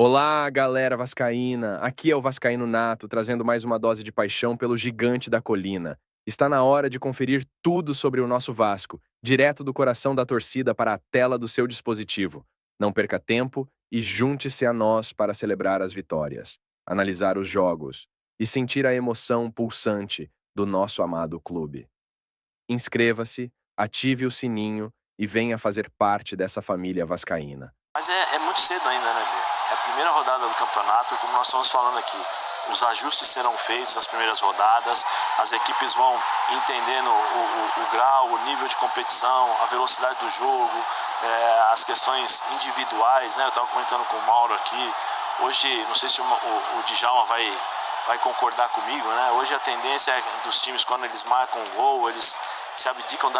Olá, galera vascaína! Aqui é o Vascaíno Nato, trazendo mais uma dose de paixão pelo gigante da colina. Está na hora de conferir tudo sobre o nosso Vasco, direto do coração da torcida para a tela do seu dispositivo. Não perca tempo e junte-se a nós para celebrar as vitórias, analisar os jogos e sentir a emoção pulsante do nosso amado clube. Inscreva-se, ative o sininho e venha fazer parte dessa família vascaína. Mas é muito cedo ainda, né, Bê? É a primeira rodada do campeonato, como nós estamos falando aqui. Os ajustes serão feitos nas primeiras rodadas, as equipes vão entendendo o grau, o nível de competição, a velocidade do jogo, as questões individuais, né? Eu estava comentando com o Mauro aqui, hoje, não sei se o Djalma vai concordar comigo, né? Hoje a tendência é dos times, quando eles marcam um gol, eles se abdicam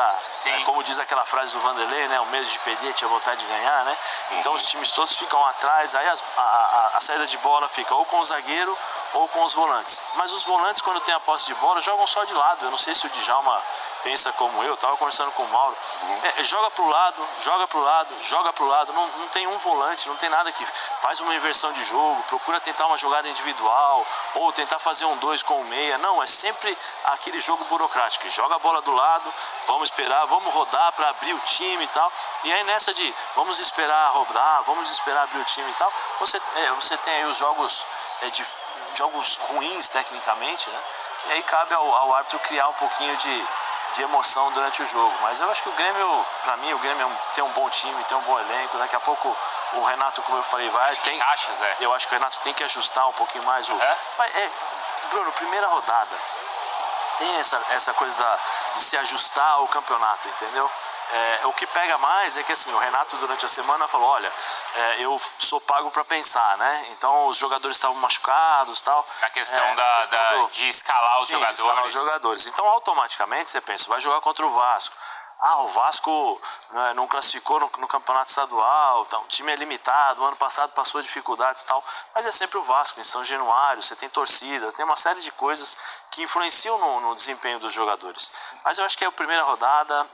como diz aquela frase do Vanderlei, né? O medo de perder, tinha vontade de ganhar, né? Então os times todos ficam atrás, aí a saída de bola fica ou com o zagueiro ou com os volantes. Mas os volantes, quando tem a posse de bola, jogam só de lado. Eu não sei se o Djalma pensa como eu, estava conversando com o Mauro. Joga pro lado, joga pro lado, joga pro lado. Não tem um volante, não tem nada que faz uma inversão de jogo, procura tentar uma jogada individual ou tentar fazer um 2 com o meia. Não, é sempre aquele jogo burocrático. Joga a bola do lado, vamos esperar, vamos rodar para abrir o time e tal. E aí nessa de vamos esperar rodar, vamos esperar abrir o time e tal, você tem aí os jogos jogos ruins tecnicamente, né? E aí cabe ao árbitro criar um pouquinho de emoção durante o jogo. Mas eu acho que o Grêmio, para mim, o Grêmio tem um bom time, tem um bom elenco. Daqui a pouco o Renato, como eu falei, vai... Eu acho que o Renato tem que ajustar um pouquinho mais o... Bruno, primeira rodada. Tem essa coisa de se ajustar ao campeonato, entendeu? O que pega mais é que assim, o Renato durante a semana falou, olha, eu sou pago para pensar, né? Então os jogadores estavam machucados e tal. A questão de escalar os jogadores. Escalar os jogadores. Então automaticamente você pensa, vai jogar contra o Vasco. O Vasco não classificou no campeonato estadual, tá, o time é limitado, o ano passado passou dificuldades e tal, mas é sempre o Vasco, em São Januário, você tem torcida, tem uma série de coisas que influenciam no desempenho dos jogadores. Mas eu acho que é a primeira rodada,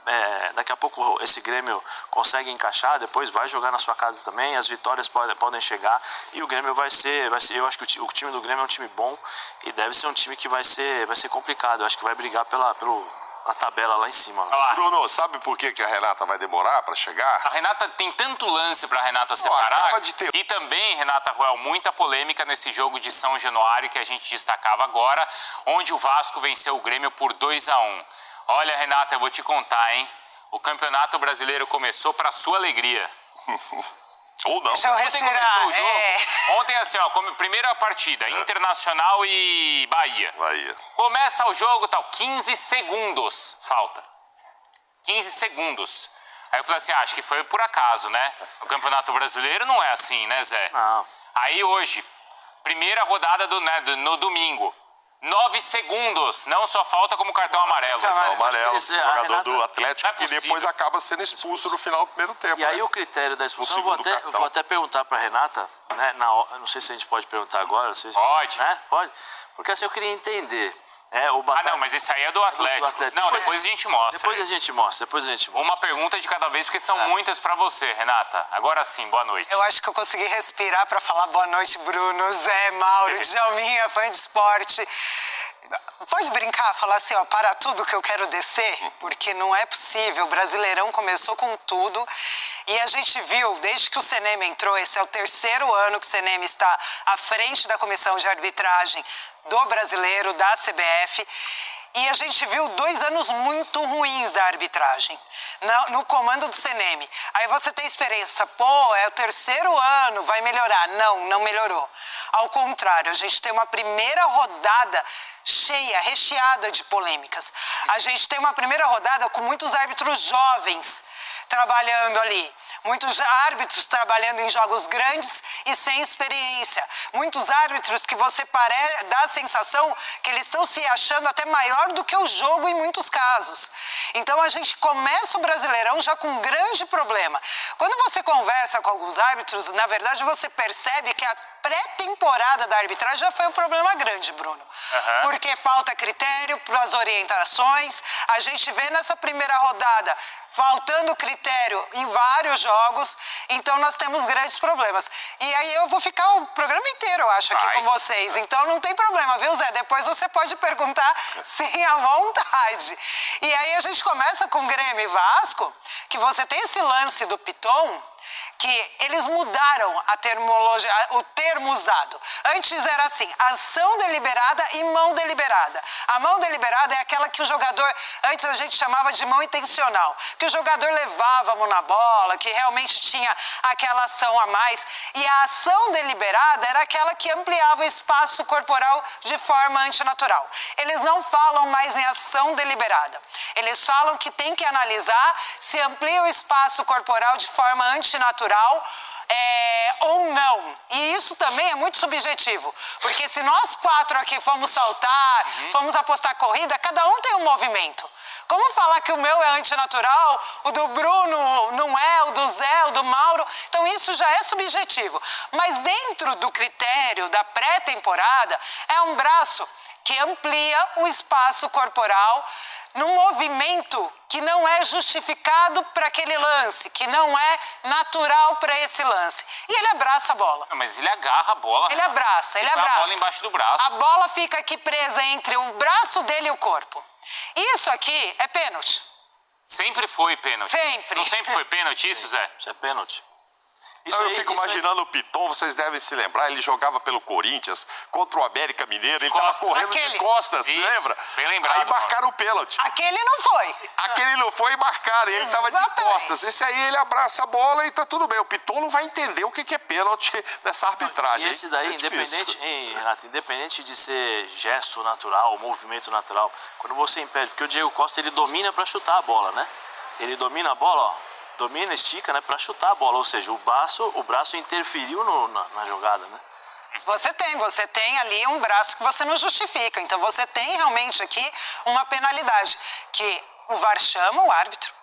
daqui a pouco esse Grêmio consegue encaixar, depois vai jogar na sua casa também, as vitórias podem chegar e o Grêmio vai ser eu acho que o time do Grêmio é um time bom e deve ser um time que vai ser complicado, eu acho que vai brigar a tabela lá em cima. Bruno, sabe por que a Renata vai demorar para chegar? A Renata tem tanto lance para a Renata separar. E também, Renata Ruel, muita polêmica nesse jogo de São Januário que a gente destacava agora, onde o Vasco venceu o Grêmio por 2-1. Olha, Renata, eu vou te contar, hein? O Campeonato Brasileiro começou para sua alegria. Ou não. Ontem começou o jogo. Ontem, assim, ó, como primeira partida, Internacional e Bahia. Começa o jogo, tal, 15 segundos falta. 15 segundos. Aí eu falei assim, acho que foi por acaso, né? O Campeonato Brasileiro não é assim, né, Zé? Não. Aí hoje, primeira rodada no domingo. 9 segundos, não só falta como cartão amarelo. Cartão amarelo, jogador Renata, do Atlético que depois acaba sendo expulso no final do primeiro tempo. E aí o critério da expulsão, eu vou até perguntar para Renata, né, não sei se a gente pode perguntar agora. Pode. Né? Pode, porque assim eu queria entender. Não, mas isso aí é do Atlético. Não, depois a gente mostra. Depois a gente mostra. Uma pergunta de cada vez, porque são muitas para você, Renata. Agora sim, boa noite. Eu acho que eu consegui respirar para falar boa noite, Bruno, Zé, Mauro, Djalminha, fã de esporte. Pode brincar, falar assim, ó, para tudo que eu quero descer, porque não é possível. O Brasileirão começou com tudo e a gente viu, desde que o CNM entrou, esse é o terceiro ano que o CNM está à frente da comissão de arbitragem do Brasileiro, da CBF, e a gente viu 2 anos muito ruins da arbitragem no comando do CNM. Aí você tem esperança, é o terceiro ano, vai melhorar. Não melhorou. Ao contrário, a gente tem uma primeira rodada cheia, recheada de polêmicas. A gente tem uma primeira rodada com muitos árbitros jovens trabalhando ali. Muitos árbitros trabalhando em jogos grandes e sem experiência. Muitos árbitros que você dá a sensação que eles estão se achando até maior do que o jogo em muitos casos. Então a gente começa o Brasileirão já com um grande problema. Quando você conversa com alguns árbitros, na verdade você percebe que pré-temporada da arbitragem já foi um problema grande, Bruno. Porque falta critério para as orientações. A gente vê nessa primeira rodada faltando critério em vários jogos, então nós temos grandes problemas. E aí eu vou ficar o programa inteiro, eu acho, aqui com vocês. Então não tem problema, viu, Zé? Depois você pode perguntar sim à vontade. E aí a gente começa com Grêmio e Vasco, que você tem esse lance do Piton, que eles mudaram a termologia, o termo usado. Antes era assim, ação deliberada e mão deliberada. A mão deliberada é aquela que o jogador, antes a gente chamava de mão intencional, que o jogador levava a mão na bola, que realmente tinha aquela ação a mais. E a ação deliberada era aquela que ampliava o espaço corporal de forma antinatural. Eles não falam mais em ação deliberada. Eles falam que tem que analisar se amplia o espaço corporal de forma antinatural ou não. E isso também é muito subjetivo, porque se nós 4 aqui fomos saltar, fomos apostar corrida, cada um tem um movimento. Como falar que o meu é antinatural, o do Bruno não é, o do Zé, o do Mauro? Então isso já é subjetivo. Mas dentro do critério da pré-temporada, é um braço que amplia o espaço corporal num movimento que não é justificado para aquele lance, que não é natural para esse lance. E ele abraça a bola. Mas ele agarra a bola. Ele abraça, ele abraça. A bola embaixo do braço. A bola fica aqui presa entre o braço dele e o corpo. Isso aqui é pênalti. Sempre foi pênalti. Sempre. Não sempre foi pênalti isso, Zé? Isso é pênalti. Eu fico imaginando o Piton, vocês devem se lembrar, ele jogava pelo Corinthians contra o América Mineiro, ele estava correndo de costas, isso, lembra? Bem lembrado. Aí marcaram o pênalti. Aquele não foi. Aquele não foi e marcaram, ele estava de costas. Esse aí ele abraça a bola e tá tudo bem. O Piton não vai entender o que é pênalti nessa arbitragem. E esse daí, Renato, independente de ser gesto natural, movimento natural, quando você impede, porque o Diego Costa ele domina para chutar a bola, né? Ele domina a bola, ó. Domina, estica, né, para chutar a bola, ou seja, o braço interferiu na jogada, né? Você tem ali um braço que você não justifica, então você tem realmente aqui uma penalidade, que o VAR chama o árbitro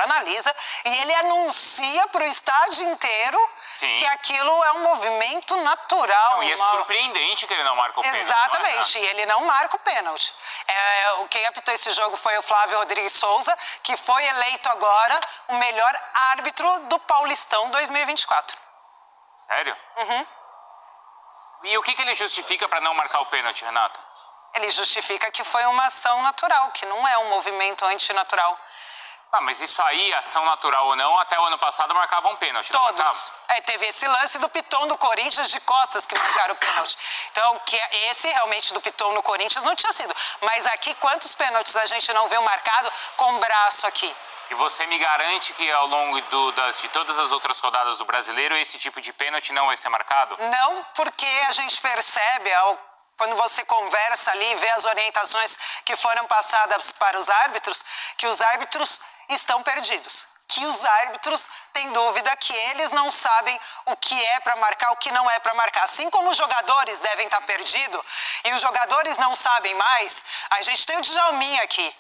analisa e ele anuncia para o estádio inteiro que aquilo é um movimento natural. Não, e é surpreendente que ele não marca o pênalti. Exatamente, e ele não marca o pênalti. Quem apitou esse jogo foi o Flávio Rodrigues Souza, que foi eleito agora o melhor árbitro do Paulistão 2024. Sério? E o que ele justifica para não marcar o pênalti, Renata? Ele justifica que foi uma ação natural, que não é um movimento antinatural. Mas isso aí, ação natural ou não, até o ano passado marcavam pênalti. Todos. Teve esse lance do Piton do Corinthians de costas que marcaram o pênalti. Então, esse realmente do Piton no Corinthians não tinha sido. Mas aqui, quantos pênaltis a gente não viu marcado com o braço aqui? E você me garante que ao longo de todas as outras rodadas do Brasileiro, esse tipo de pênalti não vai ser marcado? Não, porque a gente percebe quando você conversa ali e vê as orientações que foram passadas para os árbitros, que os árbitros estão perdidos. Que os árbitros têm dúvida, que eles não sabem o que é para marcar, o que não é para marcar. Assim como os jogadores devem estar perdidos e os jogadores não sabem mais, a gente tem o Djalminha aqui.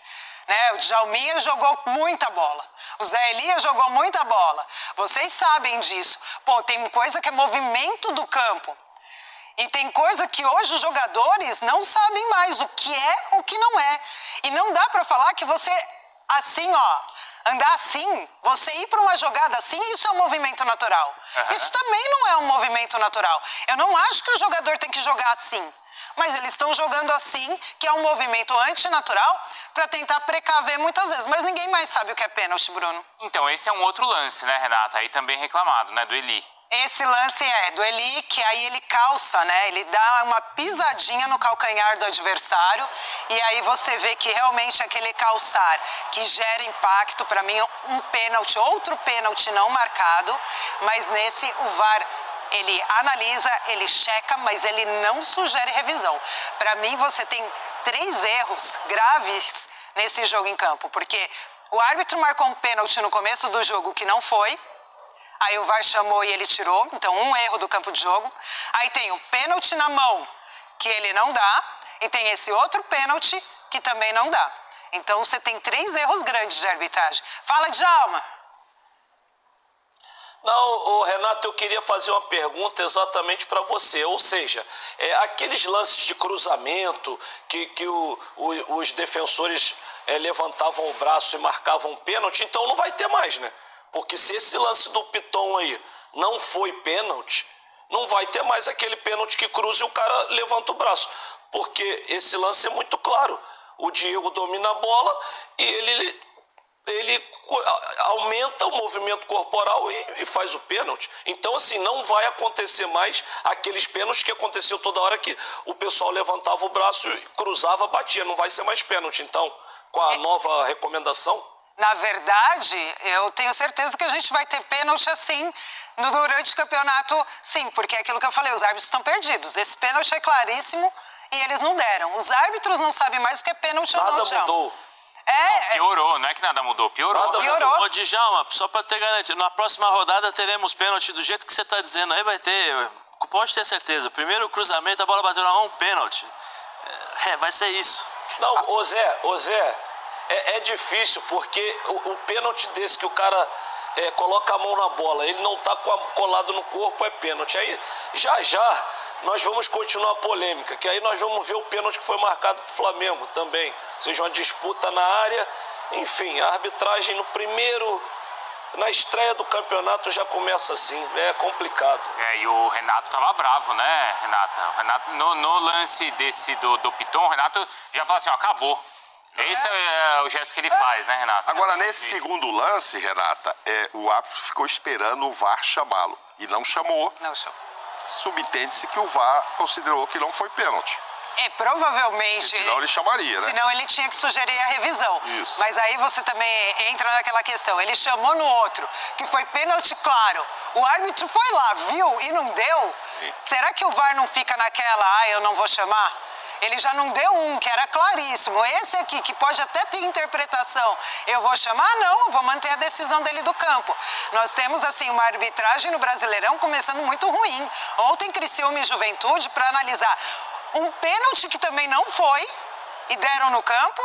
O Djalminha jogou muita bola. O Zé Elias jogou muita bola. Vocês sabem disso. Tem coisa que é movimento do campo. E tem coisa que hoje os jogadores não sabem mais o que é, o que não é. E não dá para falar que você, assim, andar assim, você ir para uma jogada assim, isso é um movimento natural. Isso também não é um movimento natural. Eu não acho que o jogador tem que jogar assim. Mas eles estão jogando assim, que é um movimento antinatural, para tentar precaver muitas vezes. Mas ninguém mais sabe o que é pênalti, Bruno. Então, esse é um outro lance, né, Renata? Aí também reclamado, né, do Eli. Esse lance é do Eli, que aí ele calça, né? Ele dá uma pisadinha no calcanhar do adversário e aí você vê que realmente aquele calçar que gera impacto, para mim, um pênalti, outro pênalti não marcado, mas nesse o VAR, ele analisa, ele checa, mas ele não sugere revisão. Para mim, você tem 3 erros graves nesse jogo em campo, porque o árbitro marcou um pênalti no começo do jogo que não foi, aí o VAR chamou e ele tirou, então um erro do campo de jogo. Aí tem o pênalti na mão, que ele não dá, e tem esse outro pênalti que também não dá. Então você tem 3 erros grandes de arbitragem. Fala, Djalma. Não, Renato, eu queria fazer uma pergunta exatamente para você. Ou seja, aqueles lances de cruzamento que os defensores levantavam o braço e marcavam pênalti, então não vai ter mais, né? Porque se esse lance do Piton aí não foi pênalti, não vai ter mais aquele pênalti que cruza e o cara levanta o braço. Porque esse lance é muito claro. O Diego domina a bola e ele aumenta o movimento corporal e faz o pênalti. Então, assim, não vai acontecer mais aqueles pênaltis que aconteceu toda hora que o pessoal levantava o braço e cruzava, batia. Não vai ser mais pênalti, então, com a nova recomendação? Na verdade, eu tenho certeza que a gente vai ter pênalti assim durante o campeonato, sim, porque é aquilo que eu falei, os árbitros estão perdidos. Esse pênalti é claríssimo e eles não deram. Os árbitros não sabem mais o que é pênalti ou não. Nada mudou. Piorou, não é que nada mudou, piorou. Piorou. Ô, Djalma, só pra ter garantia, na próxima rodada teremos pênalti do jeito que você tá dizendo, aí vai ter, pode ter certeza, primeiro o cruzamento, a bola bateu na mão, pênalti. Vai ser isso. Não, ô Zé, é difícil, porque o pênalti desse que o cara coloca a mão na bola, ele não tá colado no corpo, é pênalti. Aí, já, nós vamos continuar a polêmica, que aí nós vamos ver o pênalti que foi marcado pro Flamengo também. Ou seja, uma disputa na área, enfim, a arbitragem na estreia do campeonato já começa assim, é complicado. E o Renato tava bravo, né, Renata? O Renato, no lance desse do Piton, o Renato já falou assim, ó, acabou. Esse é o gesto que ele faz, né, Renato? Agora, nesse segundo lance, Renata, o árbitro ficou esperando o VAR chamá-lo e não chamou. Não chamou. Subentende-se que o VAR considerou que não foi pênalti. Provavelmente. Senão ele chamaria, né? Senão ele tinha que sugerir a revisão. Isso. Mas aí você também entra naquela questão. Ele chamou no outro, que foi pênalti claro. O árbitro foi lá, viu e não deu. Sim. Será que o VAR não fica naquela, eu não vou chamar? Ele já não deu um, que era claríssimo. Esse aqui, que pode até ter interpretação, eu vou chamar? Não, eu vou manter a decisão dele do campo. Nós temos, assim, uma arbitragem no Brasileirão começando muito ruim. Ontem, Criciúma e Juventude, para analisar um pênalti que também não foi, e deram no campo,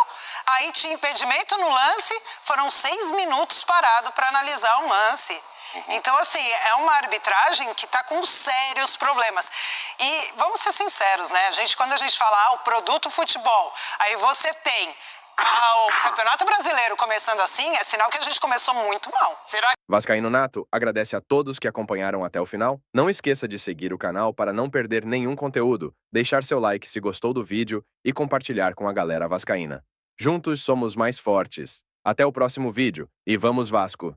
aí tinha impedimento no lance, foram 6 minutos parado para analisar um lance. Então, assim, é uma arbitragem que está com sérios problemas. E vamos ser sinceros, né? Quando a gente fala o produto futebol, aí você tem o Campeonato Brasileiro começando assim, é sinal que a gente começou muito mal. Será que... Vascaíno Nato agradece a todos que acompanharam até o final. Não esqueça de seguir o canal para não perder nenhum conteúdo, deixar seu like se gostou do vídeo e compartilhar com a galera vascaína. Juntos somos mais fortes. Até o próximo vídeo e vamos Vasco!